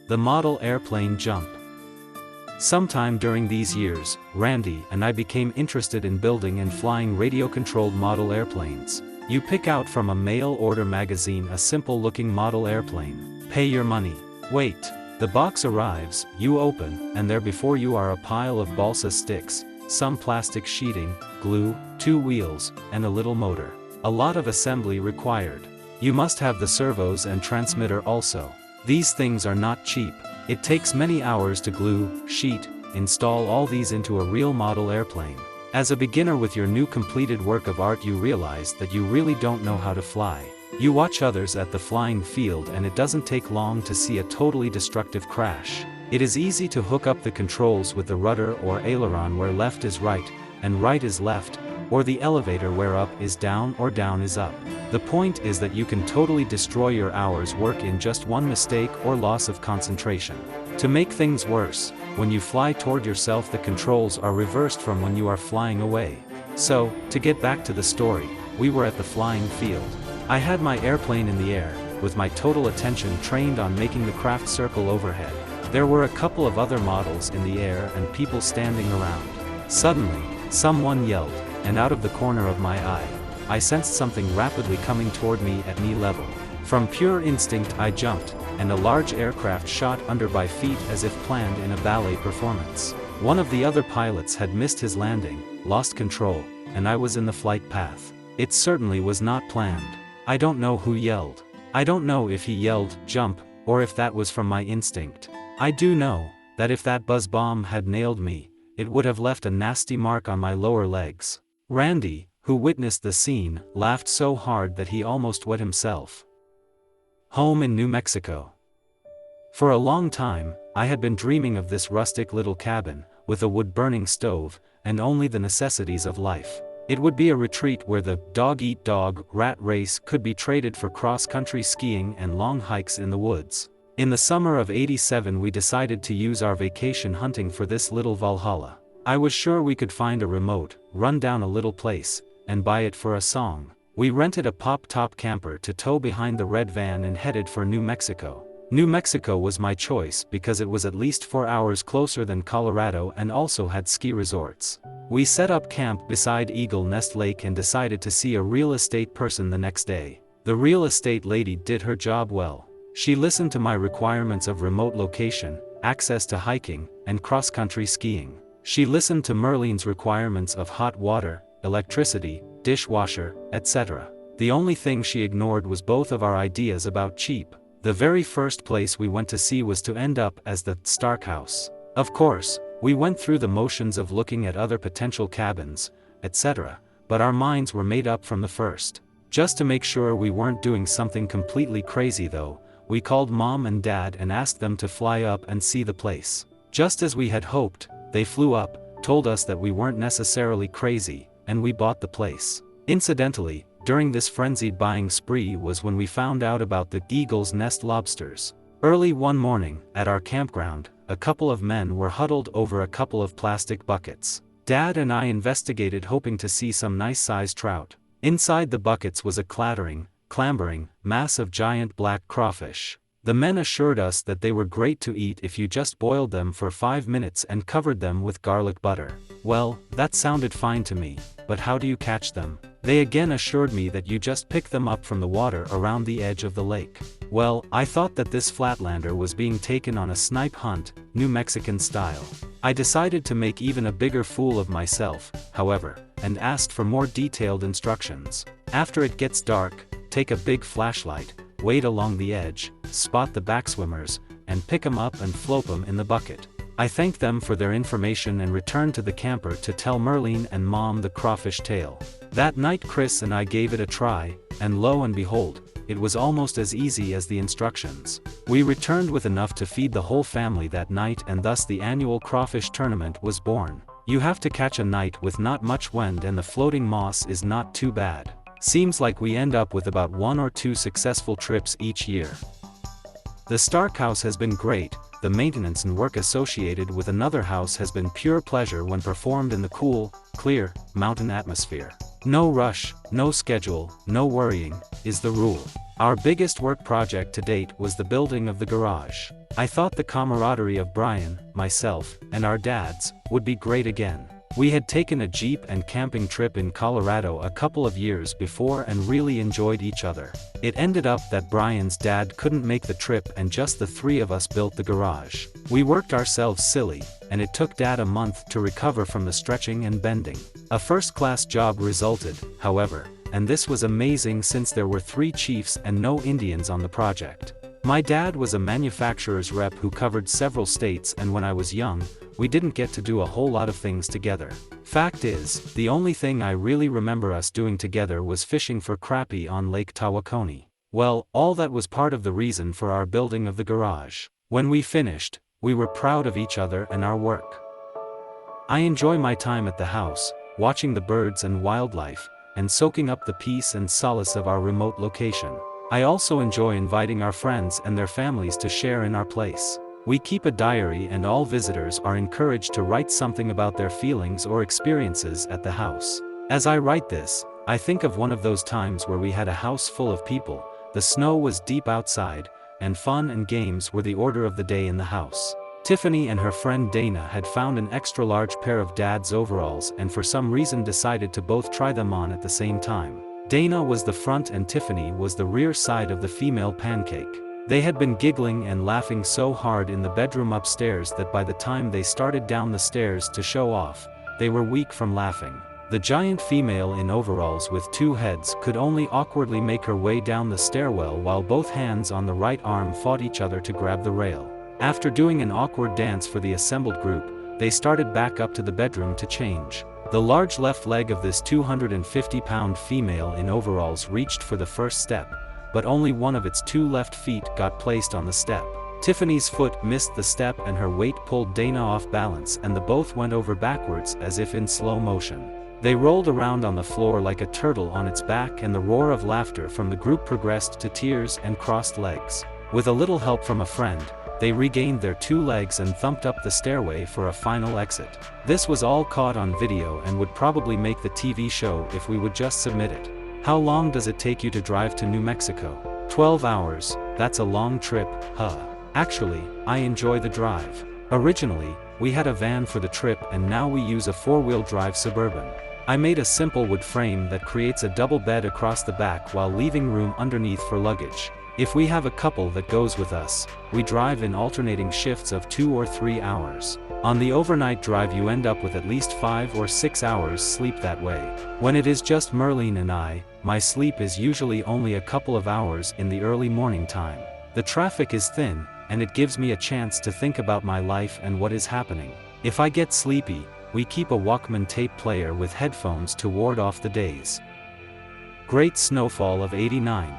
The model airplane jump. Sometime during these years, Randy and I became interested in building and flying radio-controlled model airplanes. You pick out from a mail-order magazine a simple-looking model airplane. Pay your money. Wait. The box arrives, you open, and there before you are a pile of balsa sticks, some plastic sheeting, glue, 2 wheels, and a little motor. A lot of assembly required. You must have the servos and transmitter also. These things are not cheap. It takes many hours to glue, sheet, install all these into a real model airplane. As a beginner with your new completed work of art, you realize that you really don't know how to fly. You watch others at the flying field and it doesn't take long to see a totally destructive crash. It is easy to hook up the controls with the rudder or aileron where left is right, and right is left, or the elevator where up is down or down is up. The point is that you can totally destroy your hour's work in just one mistake or loss of concentration. To make things worse, when you fly toward yourself the controls are reversed from when you are flying away. So, to get back to the story, we were at the flying field. I had my airplane in the air, with my total attention trained on making the craft circle overhead. There were a couple of other models in the air and people standing around. Suddenly, someone yelled, and out of the corner of my eye, I sensed something rapidly coming toward me at knee level. From pure instinct I jumped, and a large aircraft shot under my feet as if planned in a ballet performance. One of the other pilots had missed his landing, lost control, and I was in the flight path. It certainly was not planned. I don't know who yelled. I don't know if he yelled, "Jump," or if that was from my instinct. I do know that if that buzz bomb had nailed me, it would have left a nasty mark on my lower legs. Randy, who witnessed the scene, laughed so hard that he almost wet himself. Home in New Mexico. For a long time, I had been dreaming of this rustic little cabin, with a wood-burning stove, and only the necessities of life. It would be a retreat where the dog-eat-dog rat race could be traded for cross-country skiing and long hikes in the woods. In the summer of '87 we decided to use our vacation hunting for this little Valhalla. I was sure we could find a remote, run-down a little place, and buy it for a song. We rented a pop-top camper to tow behind the red van and headed for New Mexico. New Mexico was my choice because it was at least 4 hours closer than Colorado and also had ski resorts. We set up camp beside Eagle Nest Lake and decided to see a real estate person the next day. The real estate lady did her job well. She listened to my requirements of remote location, access to hiking, and cross-country skiing. She listened to Merlene's requirements of hot water, electricity, dishwasher, etc. The only thing she ignored was both of our ideas about cheap. The very first place we went to see was to end up as the Stark House. Of course, we went through the motions of looking at other potential cabins, etc., but our minds were made up from the first. Just to make sure we weren't doing something completely crazy though, we called Mom and Dad and asked them to fly up and see the place. Just as we had hoped, they flew up, told us that we weren't necessarily crazy, and we bought the place. Incidentally, during this frenzied buying spree was when we found out about the Eagle's Nest lobsters. Early one morning, at our campground, a couple of men were huddled over a couple of plastic buckets. Dad and I investigated hoping to see some nice-sized trout. Inside the buckets was a clambering mass of giant black crawfish. The men assured us that they were great to eat if you just boiled them for 5 minutes and covered them with garlic butter. Well, that sounded fine to me, but how do you catch them? They again assured me that you just pick them up from the water around the edge of the lake. Well, I thought that this flatlander was being taken on a snipe hunt, New Mexican style. I decided to make even a bigger fool of myself, however, and asked for more detailed instructions. After it gets dark, take a big flashlight, wait along the edge, spot the backswimmers, and pick 'em up and float 'em in the bucket. I thanked them for their information and returned to the camper to tell Merlene and Mom the crawfish tale. That night Chris and I gave it a try, and lo and behold, it was almost as easy as the instructions. We returned with enough to feed the whole family that night, and thus the annual crawfish tournament was born. You have to catch a night with not much wind and the floating moss is not too bad. Seems like we end up with about 1 or 2 successful trips each year. The Stark House has been great, the maintenance and work associated with another house has been pure pleasure when performed in the cool, clear, mountain atmosphere. No rush, no schedule, no worrying, is the rule. Our biggest work project to date was the building of the garage. I thought the camaraderie of Brian, myself, and our dads would be great again. We had taken a Jeep and camping trip in Colorado a couple of years before and really enjoyed each other. It ended up that Brian's dad couldn't make the trip and just the three of us built the garage. We worked ourselves silly, and it took Dad a month to recover from the stretching and bending. A first-class job resulted, however, and this was amazing since there were 3 chiefs and no Indians on the project. My dad was a manufacturer's rep who covered several states, and when I was young, we didn't get to do a whole lot of things together. Fact is, the only thing I really remember us doing together was fishing for crappie on Lake Tawakoni. Well, all that was part of the reason for our building of the garage. When we finished, we were proud of each other and our work. I enjoy my time at the house, watching the birds and wildlife, and soaking up the peace and solace of our remote location. I also enjoy inviting our friends and their families to share in our place. We keep a diary and all visitors are encouraged to write something about their feelings or experiences at the house. As I write this, I think of one of those times where we had a house full of people, the snow was deep outside, and fun and games were the order of the day in the house. Tiffany and her friend Dana had found an extra large pair of Dad's overalls and for some reason decided to both try them on at the same time. Dana was the front and Tiffany was the rear side of the female pancake. They had been giggling and laughing so hard in the bedroom upstairs that by the time they started down the stairs to show off, they were weak from laughing. The giant female in overalls with 2 heads could only awkwardly make her way down the stairwell while both hands on the right arm fought each other to grab the rail. After doing an awkward dance for the assembled group, they started back up to the bedroom to change. The large left leg of this 250-pound female in overalls reached for the first step, but only one of its 2 left feet got placed on the step. Tiffany's foot missed the step and her weight pulled Dana off balance and the both went over backwards as if in slow motion. They rolled around on the floor like a turtle on its back and the roar of laughter from the group progressed to tears and crossed legs. With a little help from a friend, they regained their 2 legs and thumped up the stairway for a final exit. This was all caught on video and would probably make the TV show if we would just submit it. How long does it take you to drive to New Mexico? 12 hours, that's a long trip, huh? Actually, I enjoy the drive. Originally, we had a van for the trip and now we use a 4-wheel drive Suburban. I made a simple wood frame that creates a double bed across the back while leaving room underneath for luggage. If we have a couple that goes with us, we drive in alternating shifts of 2 or 3 hours. On the overnight drive you end up with at least 5 or 6 hours sleep that way. When it is just Merlene and I, my sleep is usually only a couple of hours in the early morning time. The traffic is thin, and it gives me a chance to think about my life and what is happening. If I get sleepy, we keep a Walkman tape player with headphones to ward off the days. Great snowfall of '89.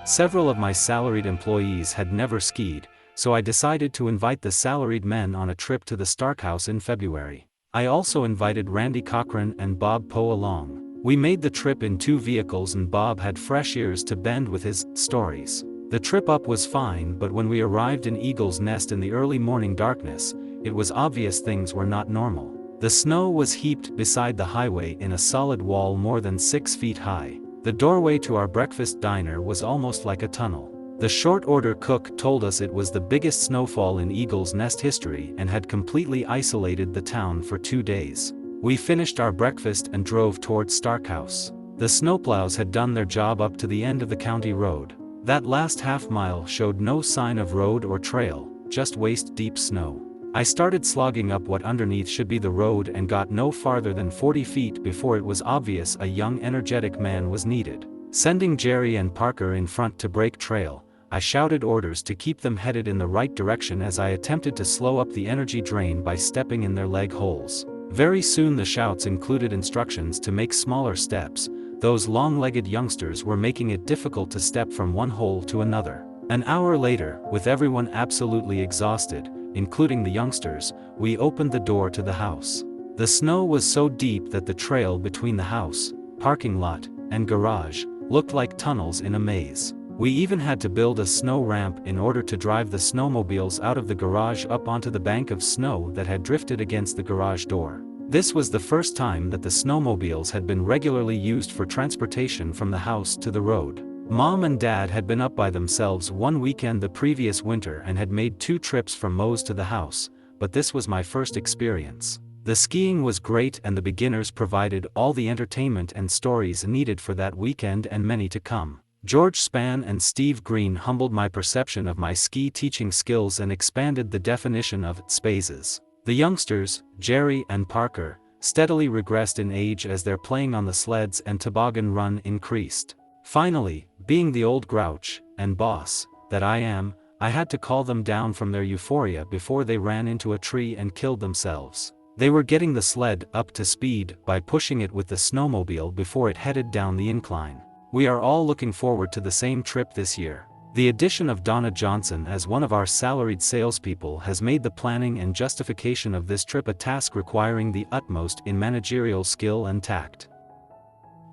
Several of my salaried employees had never skied, so I decided to invite the salaried men on a trip to the Stark House in February. I also invited Randy Cochran and Bob Poe along. We made the trip in 2 vehicles and Bob had fresh ears to bend with his stories. The trip up was fine, but when we arrived in Eagle's Nest in the early morning darkness, it was obvious things were not normal. The snow was heaped beside the highway in a solid wall more than 6 feet high. The doorway to our breakfast diner was almost like a tunnel. The short order cook told us it was the biggest snowfall in Eagle's Nest history and had completely isolated the town for 2 days. We finished our breakfast and drove towards Stark House. The snowplows had done their job up to the end of the county road. That last half mile showed no sign of road or trail, just waist-deep snow. I started slogging up what underneath should be the road and got no farther than 40 feet before it was obvious a young energetic man was needed. Sending Jerry and Parker in front to break trail, I shouted orders to keep them headed in the right direction as I attempted to slow up the energy drain by stepping in their leg holes. Very soon the shouts included instructions to make smaller steps. Those long-legged youngsters were making it difficult to step from one hole to another. An hour later, with everyone absolutely exhausted, including the youngsters, we opened the door to the house. The snow was so deep that the trail between the house, parking lot, and garage looked like tunnels in a maze. We even had to build a snow ramp in order to drive the snowmobiles out of the garage up onto the bank of snow that had drifted against the garage door. This was the first time that the snowmobiles had been regularly used for transportation from the house to the road. Mom and Dad had been up by themselves one weekend the previous winter and had made 2 trips from Moe's to the house, but this was my first experience. The skiing was great and the beginners provided all the entertainment and stories needed for that weekend and many to come. George Spann and Steve Green humbled my perception of my ski teaching skills and expanded the definition of spazes. The youngsters, Jerry and Parker, steadily regressed in age as their playing on the sleds and toboggan run increased. Finally, being the old grouch and boss that I am, I had to call them down from their euphoria before they ran into a tree and killed themselves. They were getting the sled up to speed by pushing it with the snowmobile before it headed down the incline. We are all looking forward to the same trip this year. The addition of Donna Johnson as one of our salaried salespeople has made the planning and justification of this trip a task requiring the utmost in managerial skill and tact.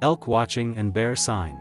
Elk watching and bear sign.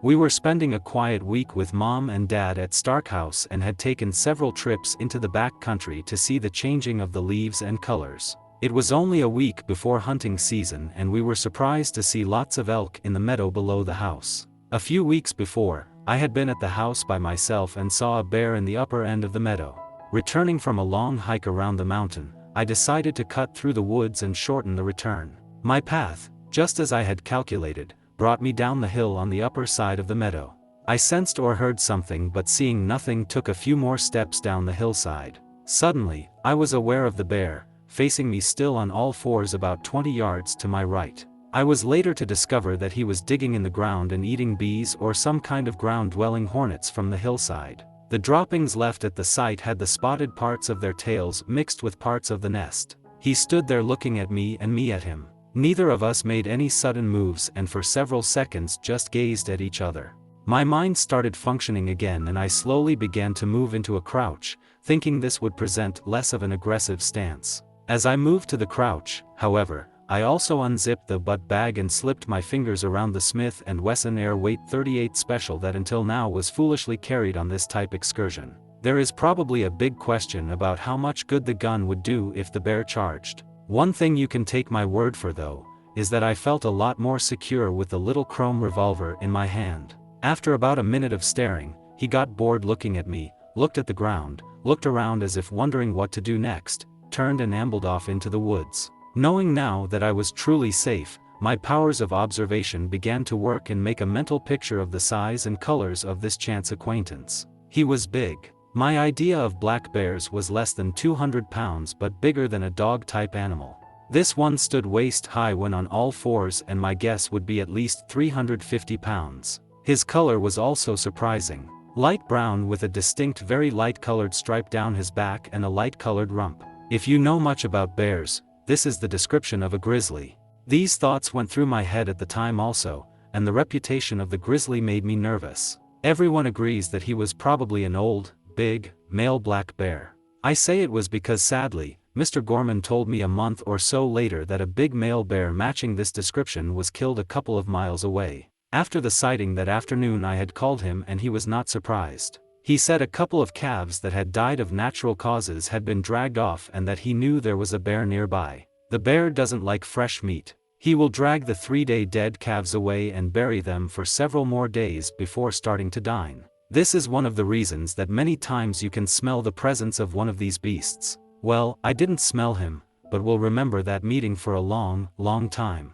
We were spending a quiet week with Mom and Dad at Stark House and had taken several trips into the back country to see the changing of the leaves and colors. It was only a week before hunting season and we were surprised to see lots of elk in the meadow below the house. A few weeks before, I had been at the house by myself and saw a bear in the upper end of the meadow. Returning from a long hike around the mountain, I decided to cut through the woods and shorten the return. My path, just as I had calculated, brought me down the hill on the upper side of the meadow. I sensed or heard something but seeing nothing took a few more steps down the hillside. Suddenly, I was aware of the bear, facing me still on all fours about 20 yards to my right. I was later to discover that he was digging in the ground and eating bees or some kind of ground-dwelling hornets from the hillside. The droppings left at the site had the spotted parts of their tails mixed with parts of the nest. He stood there looking at me and me at him. Neither of us made any sudden moves and for several seconds just gazed at each other. My mind started functioning again and I slowly began to move into a crouch, thinking this would present less of an aggressive stance. As I moved to the crouch, however, I also unzipped the butt bag and slipped my fingers around the Smith & Wesson Airweight 38 Special that until now was foolishly carried on this type excursion. There is probably a big question about how much good the gun would do if the bear charged. One thing you can take my word for though, is that I felt a lot more secure with the little chrome revolver in my hand. After about a minute of staring, he got bored looking at me, looked at the ground, looked around as if wondering what to do next, turned and ambled off into the woods. Knowing now that I was truly safe, my powers of observation began to work and make a mental picture of the size and colors of this chance acquaintance. He was big. My idea of black bears was less than 200 pounds but bigger than a dog-type animal. This one stood waist-high when on all fours and my guess would be at least 350 pounds. His color was also surprising. Light brown with a distinct very light-colored stripe down his back and a light-colored rump. If you know much about bears, this is the description of a grizzly. These thoughts went through my head at the time also, and the reputation of the grizzly made me nervous. Everyone agrees that he was probably an old, big, male black bear. I say it was because sadly, Mr. Gorman told me a month or so later that a big male bear matching this description was killed a couple of miles away. After the sighting that afternoon I had called him and he was not surprised. He said a couple of calves that had died of natural causes had been dragged off and that he knew there was a bear nearby. The bear doesn't like fresh meat. He will drag the 3-day dead calves away and bury them for several more days before starting to dine. This is one of the reasons that many times you can smell the presence of one of these beasts. Well, I didn't smell him, but will remember that meeting for a long, long time.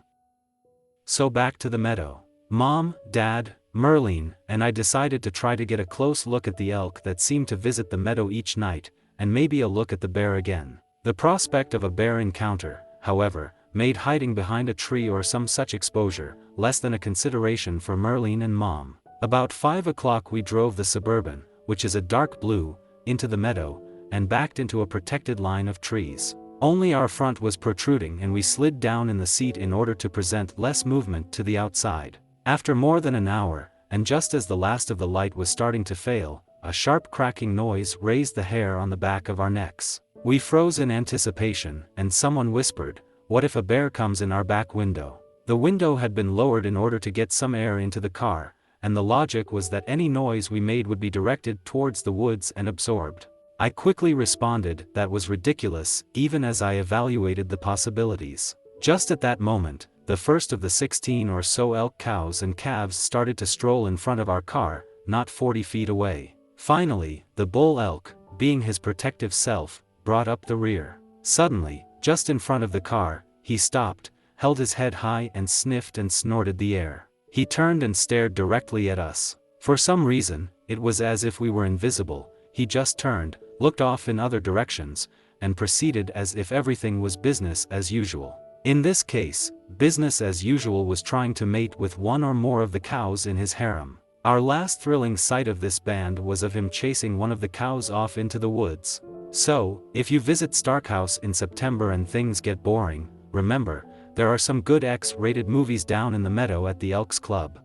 So back to the meadow. Mom, Dad, Merlene, and I decided to try to get a close look at the elk that seemed to visit the meadow each night, and maybe a look at the bear again. The prospect of a bear encounter, however, made hiding behind a tree or some such exposure less than a consideration for Merlene and Mom. About 5 o'clock we drove the Suburban, which is a dark blue, into the meadow, and backed into a protected line of trees. Only our front was protruding and we slid down in the seat in order to present less movement to the outside. After more than an hour, and just as the last of the light was starting to fail, a sharp cracking noise raised the hair on the back of our necks. We froze in anticipation, and someone whispered, "What if a bear comes in our back window?" The window had been lowered in order to get some air into the car, and the logic was that any noise we made would be directed towards the woods and absorbed. I quickly responded that was ridiculous, even as I evaluated the possibilities. Just at that moment, the first of the 16 or so elk cows and calves started to stroll in front of our car, not 40 feet away. Finally, the bull elk, being his protective self, brought up the rear. Suddenly, just in front of the car, he stopped, held his head high and sniffed and snorted the air. He turned and stared directly at us. For some reason, it was as if we were invisible. He just turned, looked off in other directions, and proceeded as if everything was business as usual. In this case, business as usual was trying to mate with one or more of the cows in his harem. Our last thrilling sight of this band was of him chasing one of the cows off into the woods. So, if you visit Starkhouse in September and things get boring, remember, there are some good X-rated movies down in the meadow at the Elks Club.